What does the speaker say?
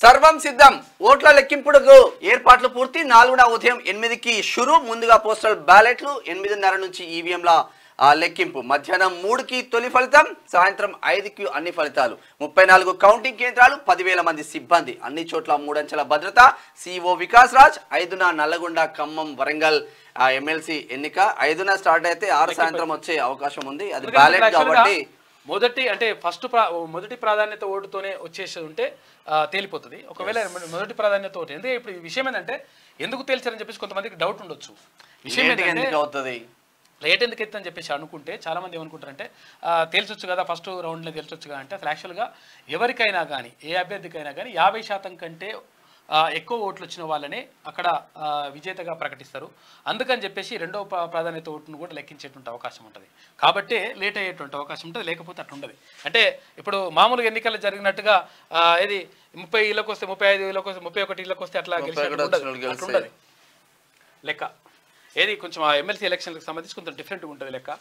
సర్వం సిద్ధం. ఓట్ల లెక్కింపుడుకు ఏర్పాట్లు పూర్తి. 4న ఉదయం 8కి షురు. ముందుగా పోస్టల్ బ్యాలెట్లు, 8:30 నుంచి ఈవీఎంల లెక్కింపు. మధ్యాహ్నం 3కి తొలి ఫలితం, సాయంత్రం 5కి అన్ని ఫలితాలు. 34 కౌంటింగ్ కేంద్రాలు, 10,000 మంది సిబ్బంది, అన్ని చోట్ల 3 అంచెల భద్రత. సిఓ వికాస్ రాజ్. 5న నల్లగొండ, ఖమ్మం, వరంగల్ ఎమ్మెల్సీ ఎన్నిక. 5న స్టార్ట్ అయితే 6 సాయంత్రం వచ్చే అవకాశం ఉంది. అది బ్యాలెట్ కాబట్టి మొదటి ప్రాధాన్యత ఓటుతోనే వచ్చేసి ఉంటే తేలిపోతుంది. ఒకవేళ మొదటి ప్రాధాన్యత ఓటు ఎందుకంటే ఇప్పుడు ఈ విషయం ఏంటంటే ఎందుకు తేల్చారని చెప్పేసి కొంతమందికి డౌట్ ఉండొచ్చు. విషయం అవుతుంది లేట్ ఎందుకు ఎత్తని చెప్పేసి అనుకుంటే చాలా మంది ఏమనుకుంటారంటే తేల్చొచ్చు కదా, ఫస్ట్ రౌండ్లో తేల్చొచ్చు కదా అంటే అసలు యాక్చువల్గా ఎవరికైనా కానీ ఏ అభ్యర్థికైనా కానీ 50% కంటే ఎక్కువ ఓట్లు వచ్చిన వాళ్ళనే అక్కడ విజేతగా ప్రకటిస్తారు. అందుకని చెప్పేసి రెండవ ప్రాధాన్యత ఓటును కూడా లెక్కించేటువంటి అవకాశం ఉంటుంది. కాబట్టి లేట్ అయ్యేటువంటి అవకాశం ఉంటుంది, లేకపోతే అట్లా ఉండదు. అంటే ఇప్పుడు మామూలుగా ఎన్నికలు జరిగినట్టుగా ఏది 30 ఇళ్ళకి వస్తే 35 ఇళ్ళకి వస్తే 31 ఇళ్ళకి వస్తే అట్లా ఉండదు లెక్క. ఏది కొంచెం ఆ ఎమ్మెల్సీ ఎలక్షన్లకు సంబంధించి కొంచెం డిఫరెంట్గా ఉంటుంది లెక్క.